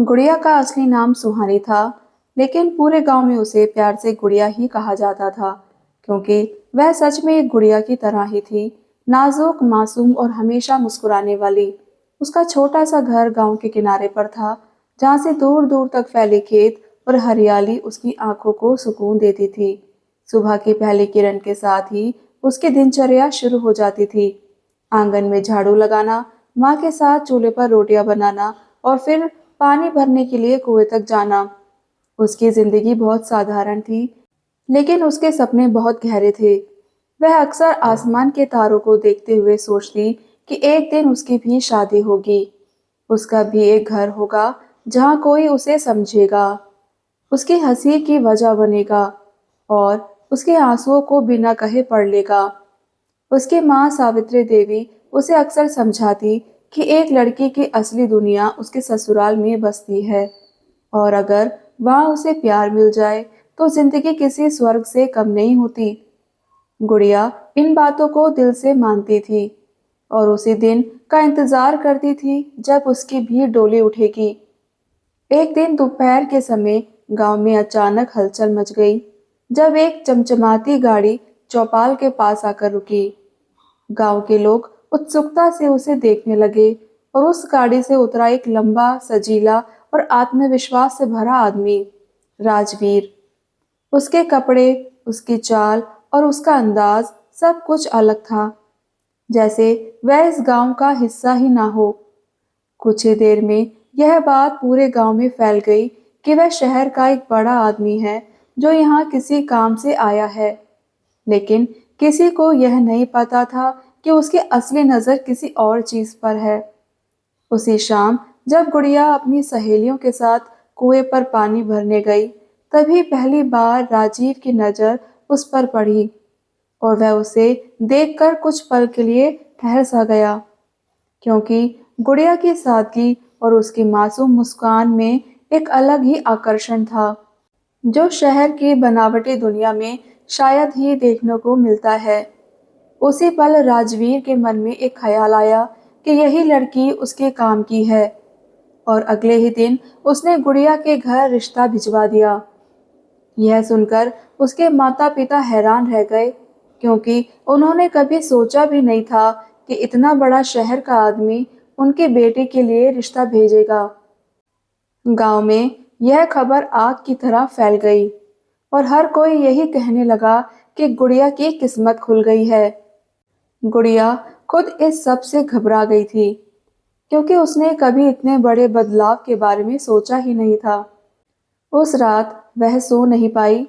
गुड़िया का असली नाम सुहानी था, लेकिन पूरे गांव में उसे प्यार से गुड़िया ही कहा जाता था, क्योंकि वह सच में एक गुड़िया की तरह ही थी, नाजुक, मासूम और हमेशा मुस्कुराने वाली। उसका छोटा सा घर गांव के किनारे पर था, जहां से दूर दूर तक फैले खेत और हरियाली उसकी आंखों को सुकून देती थी। सुबह की पहली किरण के साथ ही उसकी दिनचर्या शुरू हो जाती थी। आंगन में झाड़ू लगाना, माँ के साथ चूल्हे पर रोटियां बनाना और फिर पानी भरने के लिए कुएं तक जाना। उसकी जिंदगी बहुत साधारण थी, लेकिन उसके सपने बहुत गहरे थे। वह अक्सर आसमान के तारों को देखते हुए सोचती कि एक दिन उसकी भी शादी होगी, उसका भी एक घर होगा जहाँ कोई उसे समझेगा, उसकी हंसी की वजह बनेगा और उसके आंसुओं को बिना कहे पढ़ लेगा। उसकी माँ सावित्री देवी उसे अक्सर समझाती कि एक लड़की की असली दुनिया उसके ससुराल में बसती है, और अगर वहाँ उसे प्यार मिल जाए तो जिंदगी किसी स्वर्ग से कम नहीं होती। गुड़िया इन बातों को दिल से मानती थी और उसी दिन का इंतजार करती थी जब उसकी भी डोली उठेगी। एक दिन दोपहर के समय गांव में अचानक हलचल मच गई, जब एक चमचमाती गाड़ी चौपाल के पास आकर रुकी। गांव के लोग उत्सुकता से उसे देखने लगे और उस गाड़ी से उतरा एक लंबा, सजीला और आत्मविश्वास से भरा आदमी, राजवीर। उसके कपड़े, उसकी चाल और उसका अंदाज सब कुछ अलग था, जैसे वह इस गांव का हिस्सा ही ना हो। कुछ ही देर में यह बात पूरे गांव में फैल गई कि वह शहर का एक बड़ा आदमी है जो यहाँ किसी काम से आया है। लेकिन किसी को यह नहीं पता था कि उसकी असली नजर किसी और चीज पर है। उसी शाम जब गुड़िया अपनी सहेलियों के साथ कुएं पर पानी भरने गई, तभी पहली बार राजीव की नजर उस पर पड़ी और वह उसे देखकर कुछ पल के लिए ठहर सा गया, क्योंकि गुड़िया की सादगी और उसकी मासूम मुस्कान में एक अलग ही आकर्षण था, जो शहर की बनावटी दुनिया में शायद ही देखने को मिलता है। उसी पल राजवीर के मन में एक ख्याल आया कि यही लड़की उसके काम की है, और अगले ही दिन उसने गुड़िया के घर रिश्ता भिजवा दिया। यह सुनकर उसके माता पिता हैरान रह गए, क्योंकि उन्होंने कभी सोचा भी नहीं था कि इतना बड़ा शहर का आदमी उनकी बेटी के लिए रिश्ता भेजेगा। गांव में यह खबर आग की तरह फैल गई और हर कोई यही कहने लगा कि गुड़िया की किस्मत खुल गई है। गुड़िया खुद इस सब से घबरा गई थी, क्योंकि उसने कभी इतने बड़े बदलाव के बारे में सोचा ही नहीं था। उस रात वह सो नहीं पाई।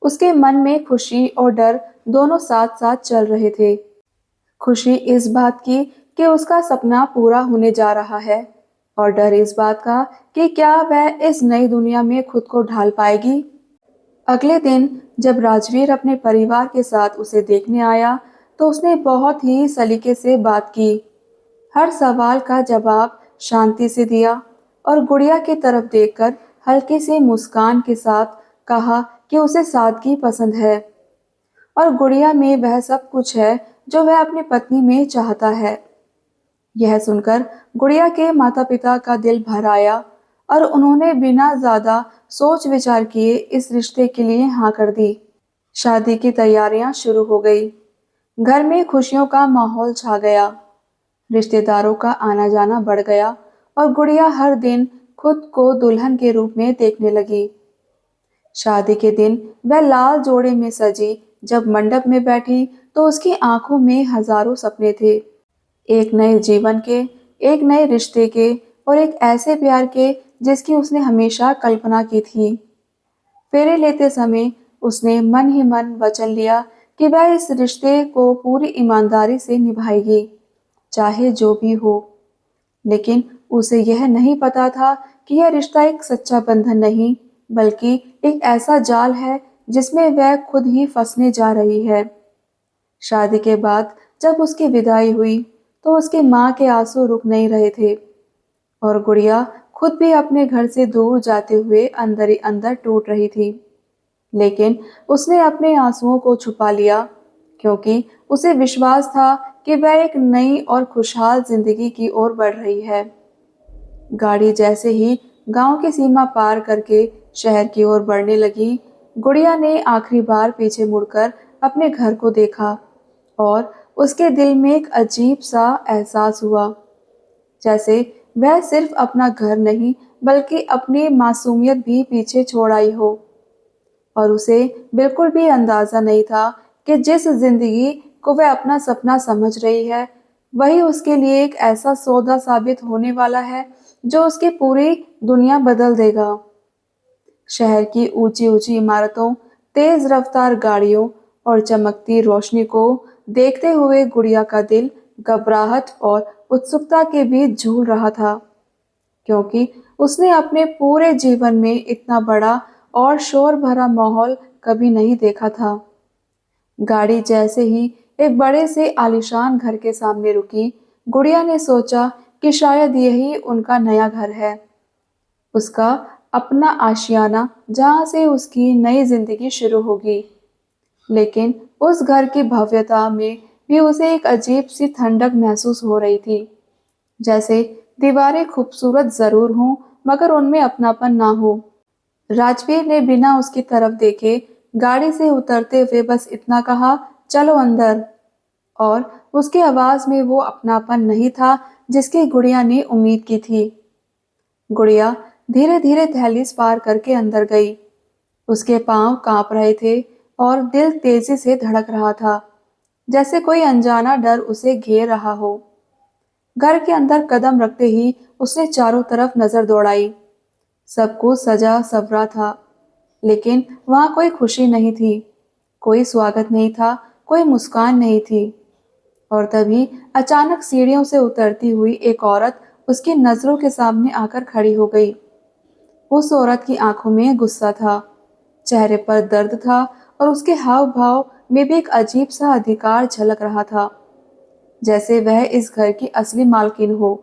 उसके मन में खुशी और डर दोनों साथ साथ चल रहे थे। खुशी इस बात की कि उसका सपना पूरा होने जा रहा है, और डर इस बात का कि क्या वह इस नई दुनिया में खुद को ढाल पाएगी। अगले दिन जब राजवीर अपने परिवार के साथ उसे देखने आया, तो उसने बहुत ही सलीके से बात की, हर सवाल का जवाब शांति से दिया और गुड़िया की तरफ देखकर हल्की सी मुस्कान के साथ कहा कि उसे सादगी पसंद है और गुड़िया में वह सब कुछ है जो वह अपनी पत्नी में चाहता है। यह सुनकर गुड़िया के माता पिता का दिल भर आया और उन्होंने बिना ज्यादा सोच विचार किए इस रिश्ते के लिए हाँ कर दी। शादी की तैयारियां शुरू हो गई। घर में खुशियों का माहौल छा गया। रिश्तेदारों का आना जाना बढ़ गया और गुड़िया हर दिन खुद को दुल्हन के रूप में देखने लगी। शादी के दिन वह लाल जोड़े में सजी जब मंडप में बैठी, तो उसकी आंखों में हजारों सपने थे, एक नए जीवन के, एक नए रिश्ते के और एक ऐसे प्यार के जिसकी उसने हमेशा कल्पना की थी। फेरे लेते समय उसने मन ही मन वचन लिया कि वह इस रिश्ते को पूरी ईमानदारी से निभाएगी, चाहे जो भी हो। लेकिन उसे यह नहीं पता था कि यह रिश्ता एक सच्चा बंधन नहीं, बल्कि एक ऐसा जाल है जिसमें वह खुद ही फंसने जा रही है। शादी के बाद जब उसकी विदाई हुई, तो उसकी माँ के आंसू रुक नहीं रहे थे और गुड़िया खुद भी अपने घर से दूर जाते हुए अंदर ही अंदर टूट रही थी। लेकिन उसने अपने आंसुओं को छुपा लिया, क्योंकि उसे विश्वास था कि वह एक नई और खुशहाल जिंदगी की ओर बढ़ रही है। गाड़ी जैसे ही गांव की सीमा पार करके शहर की ओर बढ़ने लगी, गुड़िया ने आखिरी बार पीछे मुड़कर अपने घर को देखा और उसके दिल में एक अजीब सा एहसास हुआ, जैसे वह सिर्फ अपना घर नहीं बल्कि अपनी मासूमियत भी पीछे छोड़ आई हो। और उसे बिल्कुल भी अंदाजा नहीं था कि जिस जिंदगी को वह अपना सपना समझ रही है, वही उसके लिए एक ऐसा सौदा साबित होने वाला है जो उसकी पूरी दुनिया बदल देगा। शहर की ऊंची ऊंची इमारतों, तेज रफ्तार गाड़ियों और चमकती रोशनी को देखते हुए गुड़िया का दिल घबराहट और उत्सुकता के बीच झूल रहा था, क्योंकि उसने अपने पूरे जीवन में इतना बड़ा और शोर भरा माहौल कभी नहीं देखा था। गाड़ी जैसे ही एक बड़े से आलीशान घर के सामने रुकी, गुड़िया ने सोचा कि शायद यही उनका नया घर है, उसका अपना आशियाना जहाँ से उसकी नई जिंदगी शुरू होगी। लेकिन उस घर की भव्यता में भी उसे एक अजीब सी ठंडक महसूस हो रही थी, जैसे दीवारें खूबसूरत जरूर हों मगर उनमें अपनापन ना हो। राजवीर ने बिना उसकी तरफ देखे गाड़ी से उतरते हुए बस इतना कहा, चलो अंदर। और उसकी आवाज में वो अपनापन नहीं था जिसकी गुड़िया ने उम्मीद की थी। गुड़िया धीरे धीरे दहलीज पार करके अंदर गई। उसके पांव कांप रहे थे और दिल तेजी से धड़क रहा था, जैसे कोई अनजाना डर उसे घेर रहा हो। घर के अंदर कदम रखते ही उसने चारों तरफ नजर दौड़ाई। सब कुछ सजा सवरा था, लेकिन वहां कोई खुशी नहीं थी, कोई स्वागत नहीं था, कोई मुस्कान नहीं थी। और तभी अचानक सीढ़ियों से उतरती हुई एक औरत उसकी नजरों के सामने आकर खड़ी हो गई। उस औरत की आंखों में गुस्सा था, चेहरे पर दर्द था और उसके हाव भाव में भी एक अजीब सा अधिकार झलक रहा था, जैसे वह इस घर की असली मालकिन हो।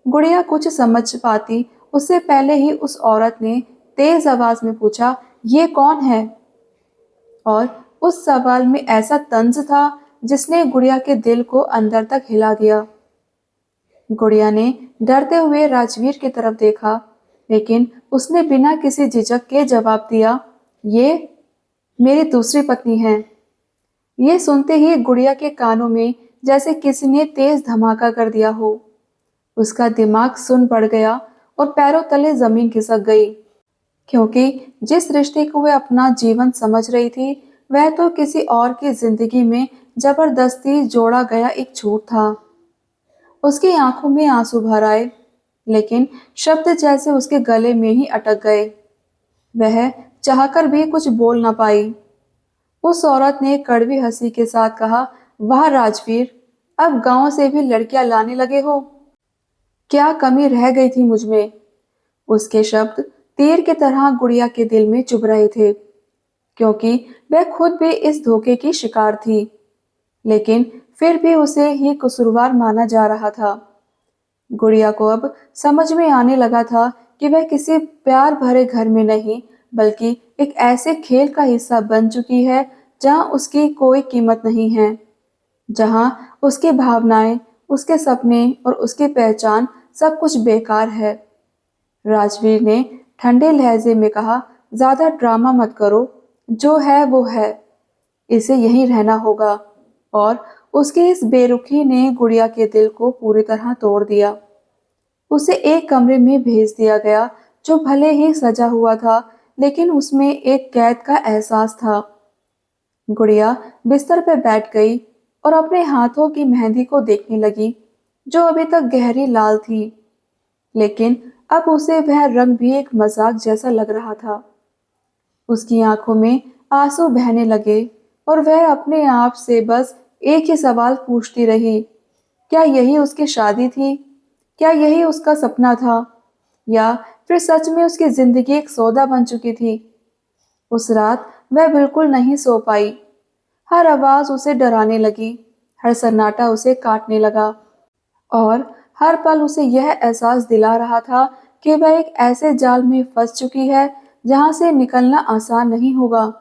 गुड़िया कुछ समझ पाती उससे पहले ही उस औरत ने तेज आवाज में पूछा, ये कौन है? और उस सवाल में ऐसा तंज था जिसने गुड़िया के दिल को अंदर तक हिला दिया। गुड़िया ने डरते हुए राजवीर की तरफ देखा, लेकिन उसने बिना किसी झिझक के जवाब दिया, ये मेरी दूसरी पत्नी है। ये सुनते ही गुड़िया के कानों में जैसे किसी ने तेज धमाका कर दिया हो। उसका दिमाग सुन पड़ गया और पैरों तले जमीन खिसक गई, क्योंकि जिस रिश्ते को वह अपना जीवन समझ रही थी, वह तो किसी और की जिंदगी में जबरदस्ती जोड़ा गया एक झूठ था। उसकी आंखों में आंसू भर आए, लेकिन शब्द जैसे उसके गले में ही अटक गए। वह चाहकर भी कुछ बोल ना पाई। उस औरत ने कड़वी हंसी के साथ कहा, वाह राजवीर, अब गांव से भी लड़कियां लाने लगे हो। क्या कमी रह गई थी मुझ में? उसके शब्द तीर की तरह गुड़िया के दिल में चुभ रहे थे, क्योंकि वह खुद भी इस धोखे की शिकार थी, लेकिन फिर भी उसे ही कसूरवार माना जा रहा था। गुड़िया को अब समझ में आने लगा था कि वह किसी प्यार भरे घर में नहीं, बल्कि एक ऐसे खेल का हिस्सा बन चुकी है जहां उसकी कोई कीमत नहीं है, जहां उसकी भावनाएं, उसके सपने और उसकी पहचान सब कुछ बेकार है। राजवीर ने ठंडे लहजे में कहा, ज्यादा ड्रामा मत करो, जो है वो है, इसे यहीं रहना होगा। और उसकी इस बेरुखी ने गुड़िया के दिल को पूरी तरह तोड़ दिया। उसे एक कमरे में भेज दिया गया जो भले ही सजा हुआ था, लेकिन उसमें एक कैद का एहसास था। गुड़िया बिस्तर पर बैठ गई और अपने हाथों की मेहंदी को देखने लगी, जो अभी तक गहरी लाल थी, लेकिन अब उसे वह रंग भी एक मजाक जैसा लग रहा था। उसकी आंखों में आंसू बहने लगे और वह अपने आप से बस एक ही सवाल पूछती रही, क्या यही उसकी शादी थी? क्या यही उसका सपना था? या फिर सच में उसकी जिंदगी एक सौदा बन चुकी थी? उस रात वह बिल्कुल नहीं सो पाई। हर आवाज उसे डराने लगी, हर सन्नाटा उसे काटने लगा और हर पल उसे यह एहसास दिला रहा था कि वह एक ऐसे जाल में फंस चुकी है जहां से निकलना आसान नहीं होगा।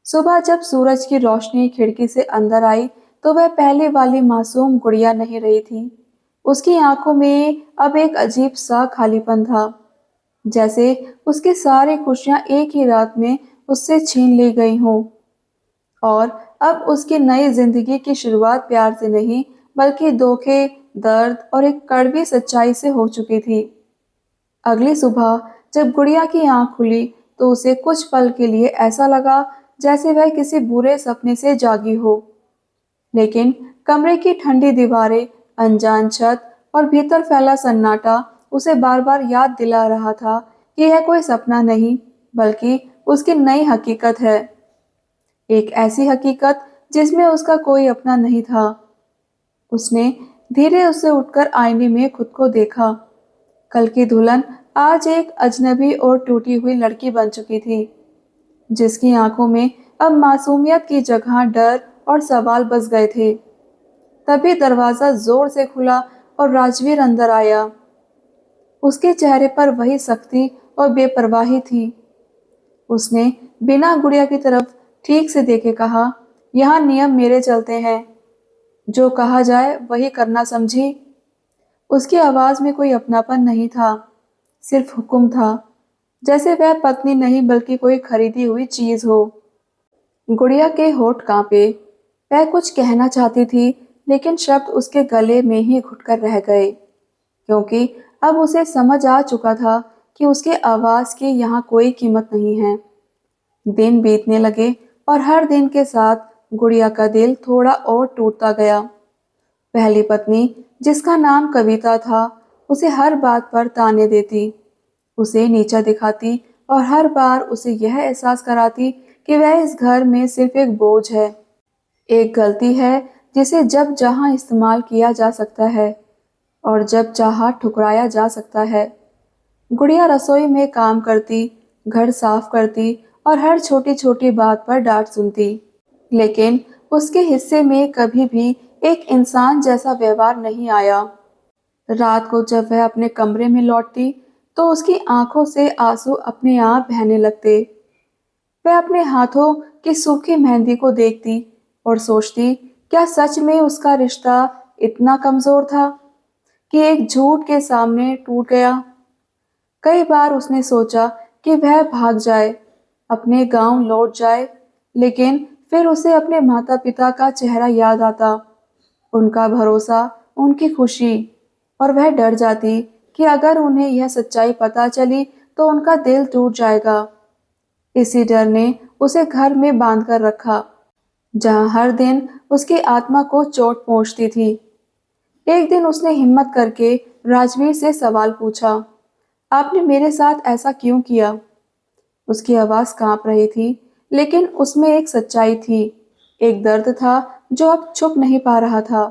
सुबह जब सूरज की रोशनी खिड़की से अंदर आई, तो वह पहले वाली मासूम गुड़िया नहीं रही थी। उसकी आंखों में अब एक अजीब सा खालीपन था, जैसे उसकी सारी खुशियां एक ही रात में उससे छीन ली गई हों। और अब उसकी नई जिंदगी की शुरुआत प्यार से नहीं, बल्कि धोखे, दर्द और एक कड़वी सच्चाई से हो चुकी थी। अगली सुबह जब गुड़िया की आंख खुली तो उसे कुछ पल के लिए ऐसा लगा जैसे वह किसी बुरे सपने से जागी हो। लेकिन कमरे की ठंडी दीवारें, अनजान छत और भीतर फैला सन्नाटा उसे बार बार याद दिला रहा था कि यह कोई सपना नहीं, बल्कि उसकी नई हकीकत है। एक ऐसी हकीकत जिसमें उसका कोई अपना नहीं था। उसने धीरे उससे उठकर आईने में खुद को देखा। कल की दुल्हन आज एक अजनबी और टूटी हुई लड़की बन चुकी थी, जिसकी आंखों में अब मासूमियत की जगह डर और सवाल बस गए थे। तभी दरवाजा जोर से खुला और राजवीर अंदर आया। उसके चेहरे पर वही सख्ती और बेपरवाही थी। उसने बिना गुड़िया की तरफ ठीक से देखे कहा, यहाँ नियम मेरे चलते हैं, जो कहा जाए वही करना, समझी। उसकी आवाज में कोई अपनापन नहीं था, सिर्फ हुक्म था, जैसे वह पत्नी नहीं बल्कि कोई खरीदी हुई चीज हो। गुड़िया के होठ कांपे। वह कुछ कहना चाहती थी, लेकिन शब्द उसके गले में ही घुटकर रह गए, क्योंकि अब उसे समझ आ चुका था कि उसके आवाज की यहाँ कोई कीमत नहीं है। दिन बीतने लगे और हर दिन के साथ गुड़िया का दिल थोड़ा और टूटता गया। पहली पत्नी, जिसका नाम कविता था, उसे हर बात पर ताने देती, उसे नीचा दिखाती और हर बार उसे यह एहसास कराती कि वह इस घर में सिर्फ एक बोझ है, एक गलती है जिसे जब जहां इस्तेमाल किया जा सकता है और जब चाहा ठुकराया जा सकता है। गुड़िया रसोई में काम करती, घर साफ करती और हर छोटी छोटी बात पर डांट सुनती, लेकिन उसके हिस्से में कभी भी एक इंसान जैसा व्यवहार नहीं आया। रात को जब वह अपने कमरे में लौटती तो उसकी आंखों से आंसू अपने आप बहने लगते। वह अपने हाथों की सूखी मेहंदी को देखती और सोचती, क्या सच में उसका रिश्ता इतना कमजोर था कि एक झूठ के सामने टूट गया। कई बार उसने सोचा कि वह भाग जाए, अपने गांव लौट जाए, लेकिन फिर उसे अपने माता पिता का चेहरा याद आता, उनका भरोसा, उनकी खुशी, और वह डर जाती कि अगर उन्हें यह सच्चाई पता चली तो उनका दिल टूट जाएगा। इसी डर ने उसे घर में बांध कर रखा, जहां हर दिन उसकी आत्मा को चोट पहुंचती थी। एक दिन उसने हिम्मत करके राजवीर से सवाल पूछा, आपने मेरे साथ ऐसा क्यों किया। उसकी आवाज कांप रही थी, लेकिन उसमें एक सच्चाई थी, एक दर्द था जो अब छुप नहीं पा रहा था।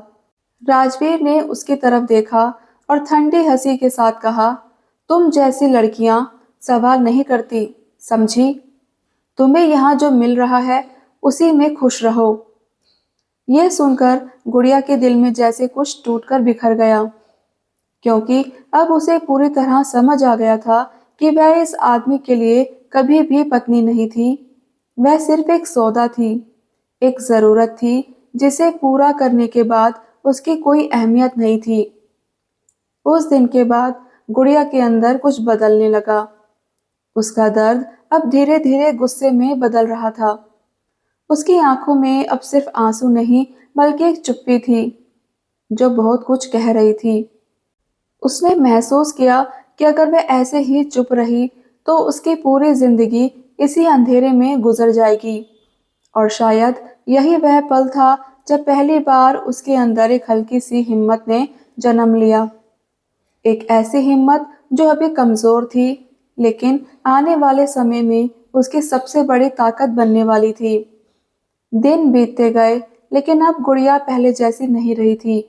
राजवीर ने उसकी तरफ देखा और ठंडी हंसी के साथ कहा, तुम जैसी लड़कियां सवाल नहीं करती, समझी। तुम्हें यहाँ जो मिल रहा है उसी में खुश रहो। यह सुनकर गुड़िया के दिल में जैसे कुछ टूटकर बिखर गया, क्योंकि अब उसे पूरी तरह समझ आ गया था कि वह इस आदमी के लिए कभी भी पत्नी नहीं थी। वह सिर्फ एक सौदा थी, एक जरूरत थी जिसे पूरा करने के बाद उसकी कोई अहमियत नहीं थी। उस दिन के बाद गुड़िया के अंदर कुछ बदलने लगा। उसका दर्द अब धीरे धीरे गुस्से में बदल रहा था। उसकी आंखों में अब सिर्फ आंसू नहीं, बल्कि एक चुप्पी थी जो बहुत कुछ कह रही थी। उसने महसूस किया कि अगर वह ऐसे ही चुप रही तो उसकी पूरी जिंदगी इसी अंधेरे में गुजर जाएगी। और शायद यही वह पल था जब पहली बार उसके अंदर एक हल्की सी हिम्मत ने जन्म लिया। एक ऐसी हिम्मत जो अभी कमजोर थी, लेकिन आने वाले समय में उसकी सबसे बड़ी ताकत बनने वाली थी। दिन बीतते गए, लेकिन अब गुड़िया पहले जैसी नहीं रही थी।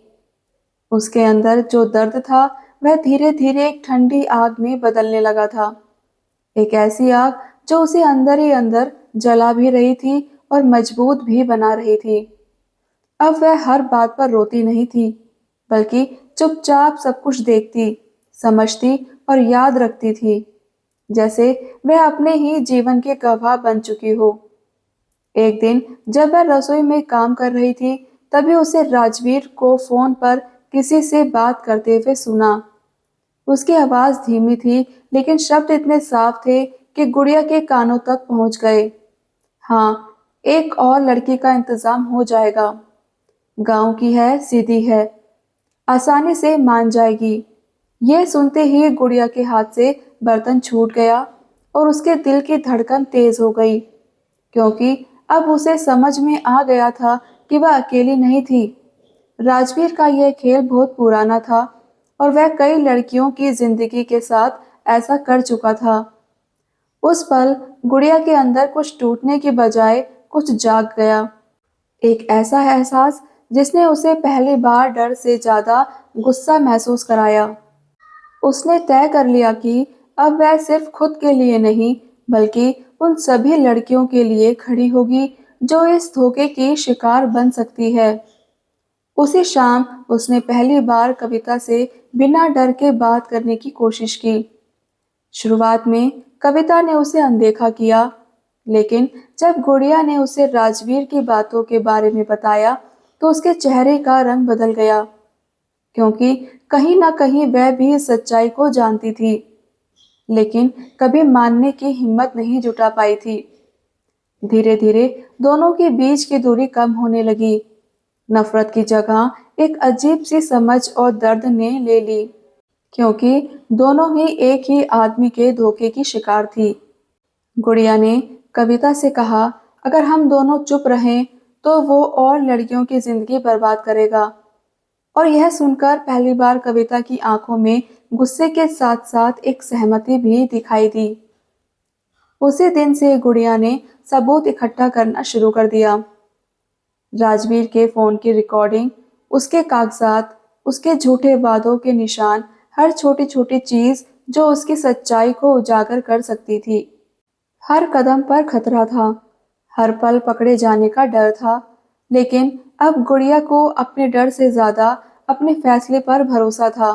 उसके अंदर जो दर्द था वह धीरे धीरे एक ठंडी आग में बदलने लगा था, एक ऐसी आग जो उसे अंदर ही अंदर जला भी रही थी और मजबूत भी बना रही थी। अब वह हर बात पर रोती नहीं थी, बल्कि चुपचाप सब कुछ देखती, समझती और याद रखती थी, जैसे वह अपने ही जीवन के गवाह बन चुकी हो। एक दिन जब वह रसोई में काम कर रही थी, तभी उसे राजवीर को फोन पर किसी से बात करते हुए सुना। उसकी आवाज धीमी थी, लेकिन शब्द इतने साफ थे कि गुड़िया के कानों तक पहुंच गए। हाँ, एक और लड़की का इंतजाम हो जाएगा। गांव की है, सीधी है, आसानी से मान जाएगी। यह सुनते ही गुड़िया के हाथ से बर्तन छूट गया और उसके दिल की धड़कन तेज हो गई, क्योंकि अब उसे समझ में आ गया था कि वह अकेली नहीं थी। राजवीर का यह खेल बहुत पुराना था और वह कई लड़कियों की जिंदगी के साथ ऐसा कर चुका था। उस पल गुड़िया के अंदर कुछ टूटने की बजाय कुछ जाग गया। एक ऐसा एहसास जिसने उसे पहली बार डर से ज्यादा गुस्सा महसूस कराया। उसने तय कर लिया कि अब वह सिर्फ खुद के लिए नहीं, बल्कि उन सभी लड़कियों के लिए खड़ी होगी जो इस धोखे की शिकार बन सकती है। उसी शाम उसने पहली बार कविता से बिना डर के बात करने की कोशिश की। शुरुआत में कविता ने उसे अनदेखा किया, लेकिन जब गुड़िया ने उसे राजवीर की बातों के बारे में बताया, तो उसके चेहरे का रंग बदल गया, क्योंकि कहीं ना कहीं वह भी इस सच्चाई को जानती थी, लेकिन कभी मानने की हिम्मत नहीं जुटा पाई थी। धीरे धीरे दोनों के बीच की दूरी कम होने लगी। नफरत की जगह एक अजीब सी समझ और दर्द ने ले ली, क्योंकि दोनों ही एक ही आदमी के धोखे की शिकार थी। गुड़िया ने कविता से कहा, अगर हम दोनों चुप रहें तो वो और लड़कियों की जिंदगी बर्बाद करेगा। और यह सुनकर पहली बार कविता की आंखों में गुस्से के साथ साथ एक सहमति भी दिखाई दी। उसी दिन से गुड़िया ने सबूत इकट्ठा करना शुरू कर दिया। राजवीर के फोन की रिकॉर्डिंग, उसके कागजात, उसके झूठे वादों के निशान, हर छोटी छोटी चीज जो उसकी सच्चाई को उजागर कर सकती थी। हर कदम पर खतरा था, हर पल पकड़े जाने का डर था, लेकिन अब गुड़िया को अपने डर से ज्यादा अपने फैसले पर भरोसा था।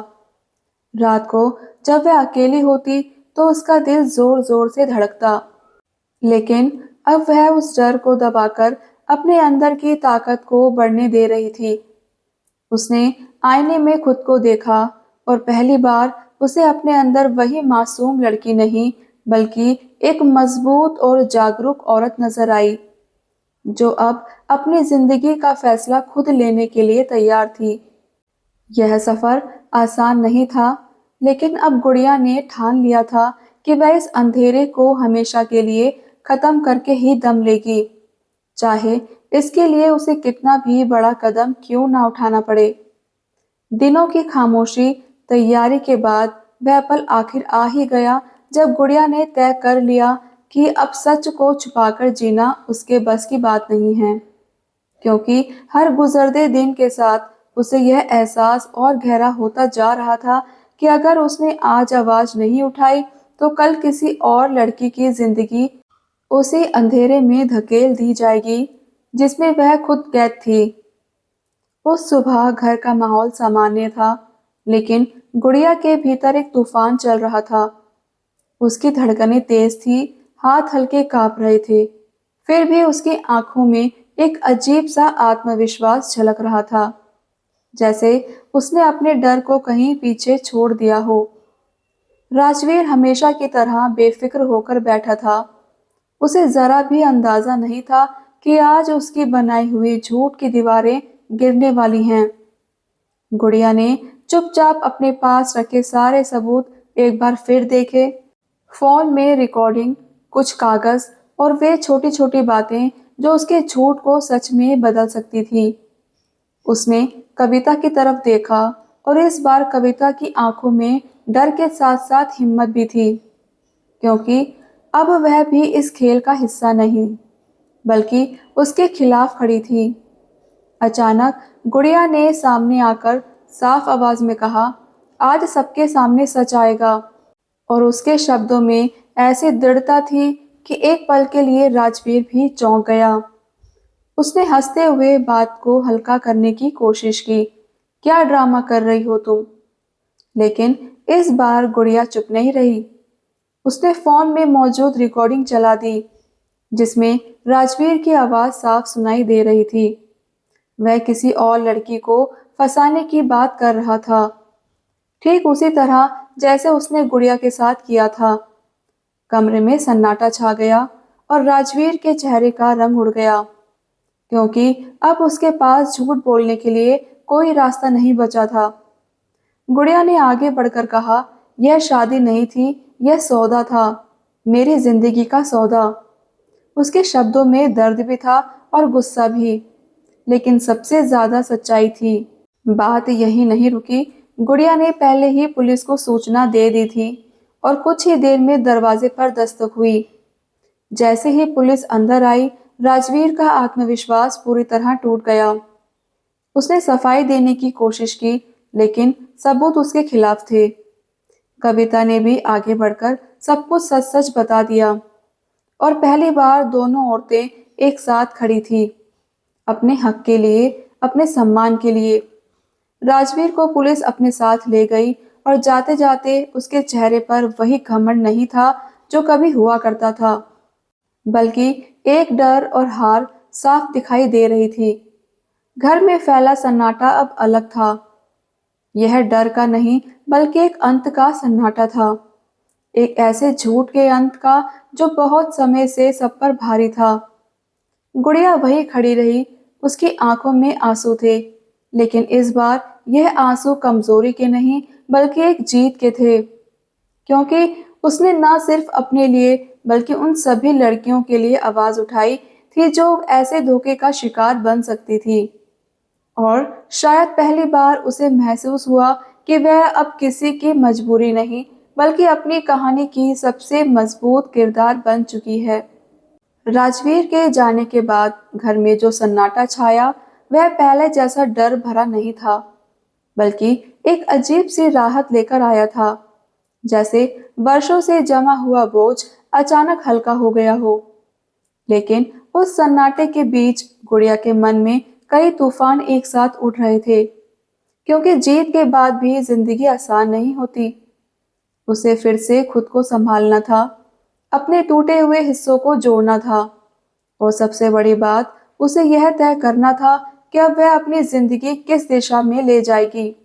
रात को जब वह अकेली होती तो उसका दिल जोर जोर से धड़कता, लेकिन अब वह उस डर को दबाकर अपने अंदर की ताकत को बढ़ने दे रही थी। उसने आईने में खुद को देखा और पहली बार उसे अपने अंदर वही मासूम लड़की नहीं, बल्कि एक मजबूत और जागरूक औरत नजर आई, जो अब अपनी जिंदगी का फैसला खुद लेने के लिए तैयार थी। यह सफर आसान नहीं था, लेकिन अब गुड़िया ने ठान लिया था कि वह इस अंधेरे को हमेशा के लिए खत्म करके ही दम लेगी, चाहे इसके लिए उसे कितना भी बड़ा कदम क्यों ना उठाना पड़े। दिनों की खामोशी तैयारी के बाद वह पल आखिर आ ही गया, जब गुड़िया ने तय कर लिया कि अब सच को छुपाकर जीना उसके बस की बात नहीं है, क्योंकि हर गुजरते दिन के साथ उसे यह एहसास और गहरा होता जा रहा था कि अगर उसने आज आवाज नहीं उठाई तो कल किसी और लड़की की जिंदगी उसे अंधेरे में धकेल दी जाएगी, जिसमें वह खुद कैद थी। उस सुबह घर का माहौल सामान्य था, लेकिन गुड़िया के भीतर एक तूफान चल रहा था। उसकी धड़कनें तेज थी, हाथ हल्के कांप रहे थे, फिर भी उसकी आंखों में एक अजीब सा आत्मविश्वास झलक रहा था, जैसे उसने अपने डर को कहीं पीछे छोड़ दिया हो। राजवीर हमेशा की तरह बेफिक्र होकर बैठा था। उसे जरा भी अंदाजा नहीं था कि आज उसकी बनाई हुई झूठ की दीवारें गिरने वाली हैं। गुड़िया ने चुपचाप अपने पास रखे सारे सबूत एक बार फिर देखे, फोन में रिकॉर्डिंग, कुछ कागज और वे छोटी छोटी बातें जो उसके झूठ को सच में बदल सकती थी। उसने कविता की तरफ देखा और इस बार कविता की आंखों में डर के साथ साथ हिम्मत भी थी, क्योंकि अब वह भी इस खेल का हिस्सा नहीं, बल्कि उसके खिलाफ खड़ी थी। अचानक गुड़िया ने सामने आकर साफ आवाज में कहा, आज सबके सामने सच आएगा। और उसके शब्दों में ऐसी दृढ़ता थी कि एक पल के लिए राजवीर भी चौंक गया। उसने हंसते हुए बात को हल्का करने की कोशिश की, क्या ड्रामा कर रही हो तुम? लेकिन इस बार गुड़िया चुप नहीं रही। उसने फोन में मौजूद रिकॉर्डिंग चला दी, जिसमें राजवीर की आवाज साफ सुनाई दे रही थी। वह किसी और लड़की को फंसाने की बात कर रहा था, ठीक उसी तरह जैसे उसने गुड़िया के साथ किया था। कमरे में सन्नाटा छा गया और राजवीर के चेहरे का रंग उड़ गया, क्योंकि अब उसके पास झूठ बोलने के लिए कोई रास्ता नहीं बचा था। गुड़िया ने आगे बढ़कर कहा, यह शादी नहीं थी, यह सौदा था, मेरी जिंदगी का सौदा। उसके शब्दों में दर्द भी था और गुस्सा भी, लेकिन सबसे ज्यादा सच्चाई थी। बात यही नहीं रुकी। गुड़िया ने पहले ही पुलिस को सूचना दे दी थी और कुछ ही देर में दरवाजे पर दस्तक हुई। जैसे ही पुलिस अंदर आई, राजवीर का आत्मविश्वास पूरी तरह टूट गया। उसने सफाई देने की कोशिश की, लेकिन सबूत उसके खिलाफ थे। कविता ने भी आगे बढ़कर सब कुछ सच सच बता दिया और पहली बार दोनों औरतें एक साथ खड़ी थी, अपने हक के लिए, अपने सम्मान के लिए। राजवीर को पुलिस अपने साथ ले गई और जाते जाते उसके चेहरे पर वही घमंड नहीं था जो कभी हुआ करता था, बल्कि एक डर और हार साफ दिखाई दे रही थी। घर में फैला सन्नाटा अब अलग था। यह डर का नहीं, बल्कि एक अंत का सन्नाटा था, एक ऐसे झूठ के अंत का जो बहुत समय से सब पर भारी था। गुड़िया वही खड़ी रही, उसकी आंखों में आंसू थे, लेकिन इस बार यह आंसू कमजोरी के नहीं, बल्कि एक जीत के थे, क्योंकि उसने ना सिर्फ अपने लिए बल्कि उन सभी लड़कियों के लिए आवाज उठाई थी जो ऐसे धोखे का शिकार बन सकती थी। और शायद पहली बार उसे महसूस हुआ कि वह अब किसी की मजबूरी नहीं, बल्कि अपनी कहानी की सबसे मजबूत किरदार बन चुकी है। राजवीर के जाने के बाद घर में जो सन्नाटा छाया, वह पहले जैसा डर भरा नहीं था, बल्कि एक अजीब सी राहत लेकर आया था, जैसे वर्षों से जमा हुआ बोझ अचानक हल्का हो गया हो। लेकिन उस सन्नाटे के बीच गुड़िया के मन में कई तूफान एक साथ उठ रहे थे, क्योंकि जीत के बाद भी जिंदगी आसान नहीं होती। उसे फिर से खुद को संभालना था, अपने टूटे हुए हिस्सों को जोड़ना था, और सबसे बड़ी बात, उसे यह तय करना था कि अब वह अपनी जिंदगी किस दिशा में ले जाएगी।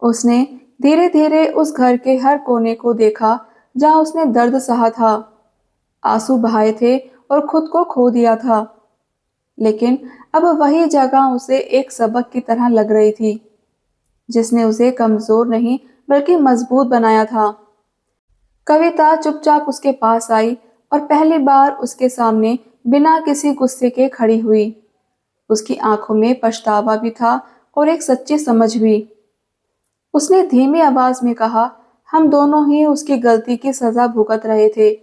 उसने धीरे धीरे उस घर के हर कोने को देखा जहां उसने दर्द सहा था, आंसू बहाए थे और खुद को खो दिया था। लेकिन अब वही जगह उसे एक सबक की तरह लग रही थी, जिसने उसे कमजोर नहीं बल्कि मजबूत बनाया था। कविता चुपचाप उसके पास आई और पहली बार उसके सामने बिना किसी गुस्से के खड़ी हुई। उसकी आंखों में पछतावा भी था और एक सच्ची समझ भी। उसने धीमी आवाज में कहा, हम दोनों ही उसकी गलती की सजा भुगत रहे थे।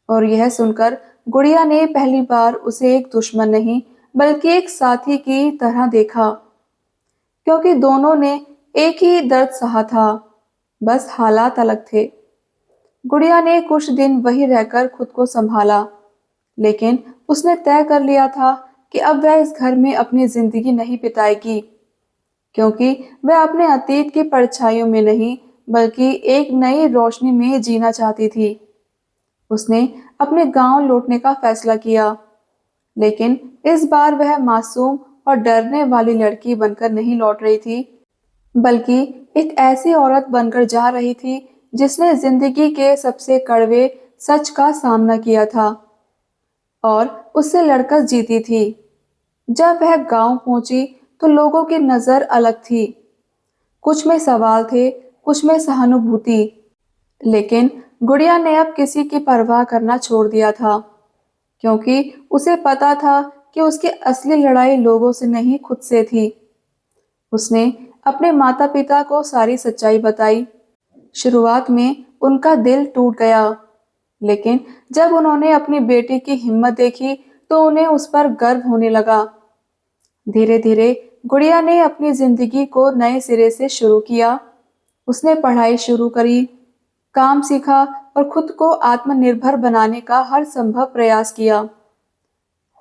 और यह सुनकर गुड़िया ने पहली बार उसे एक दुश्मन नहीं, बल्कि एक साथी की तरह देखा, क्योंकि दोनों ने एक ही दर्द सहा था, बस हालात अलग थे। गुड़िया ने कुछ दिन वही रहकर खुद को संभाला, लेकिन उसने तय कर लिया था कि अब वह इस घर में अपनी जिंदगी नहीं बिताएगी, क्योंकि वह अपने अतीत की परछाइयों में नहीं, बल्कि एक नई रोशनी में जीना चाहती थी। उसने अपने गांव लौटने का फैसला किया, लेकिन इस बार वह मासूम और डरने वाली लड़की बनकर नहीं लौट रही थी, बल्कि एक ऐसी औरत बनकर जा रही थी जिसने जिंदगी के सबसे कड़वे सच का सामना किया था और उससे लड़कर जीती थी। जब वह गांव पहुंची तो लोगों की नजर अलग थी। कुछ में सवाल थे, कुछ में सहानुभूति, लेकिन गुड़िया ने अब किसी की परवाह करना छोड़ दिया था, क्योंकि उसे पता था कि उसकी असली लड़ाई लोगों से नहीं, खुद से थी। उसने अपने माता पिता को सारी सच्चाई बताई। शुरुआत में उनका दिल टूट गया, लेकिन जब उन्होंने अपनी बेटी की हिम्मत देखी तो उन्हें उस पर गर्व होने लगा। धीरे धीरे गुड़िया ने अपनी जिंदगी को नए सिरे से शुरू किया। उसने पढ़ाई शुरू करी, काम सीखा और खुद को आत्मनिर्भर बनाने का हर संभव प्रयास किया।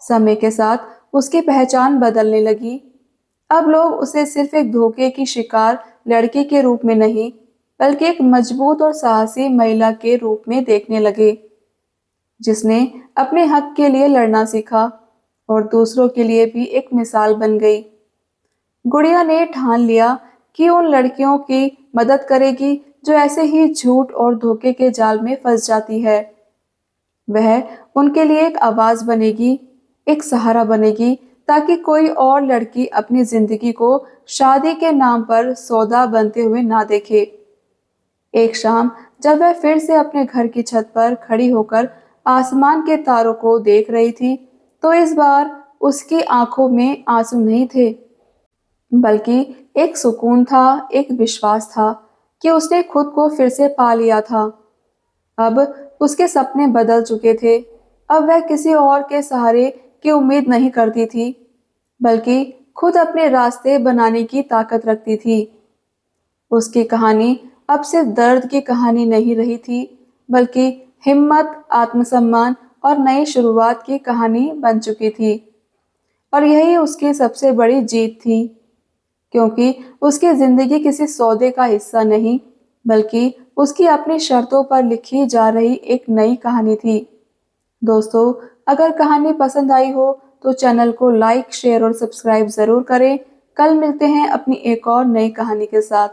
समय के साथ उसकी पहचान बदलने लगी। अब लोग उसे सिर्फ एक धोखे की शिकार लड़की के रूप में नहीं, बल्कि एक मजबूत और साहसी महिला के रूप में देखने लगे, जिसने अपने हक के लिए लड़ना सीखा और दूसरों के लिए भी एक मिसाल बन गई। गुड़िया ने ठान लिया कि उन लड़कियों की मदद करेगी जो ऐसे ही झूठ और धोखे के जाल में फंस जाती है। वह उनके लिए एक आवाज बनेगी, एक सहारा बनेगी, ताकि कोई और लड़की अपनी जिंदगी को शादी के नाम पर सौदा बनते हुए ना देखे। एक शाम जब वह फिर से अपने घर की छत पर खड़ी होकर आसमान के तारों को देख रही थी, तो इस बार उसकी आंखों में आंसू नहीं थे, बल्कि एक सुकून था, एक विश्वास था कि उसने खुद को फिर से पा लिया था। अब उसके सपने बदल चुके थे। अब वह किसी और के सहारे की उम्मीद नहीं करती थी, बल्कि खुद अपने रास्ते बनाने की ताकत रखती थी। उसकी कहानी अब सिर्फ दर्द की कहानी नहीं रही थी, बल्कि हिम्मत, आत्मसम्मान और नई शुरुआत की कहानी बन चुकी थी। और यही उसकी सबसे बड़ी जीत थी, क्योंकि उसकी जिंदगी किसी सौदे का हिस्सा नहीं, बल्कि उसकी अपनी शर्तों पर लिखी जा रही एक नई कहानी थी। दोस्तों, अगर कहानी पसंद आई हो तो चैनल को लाइक, शेयर और सब्सक्राइब जरूर करें। कल मिलते हैं अपनी एक और नई कहानी के साथ।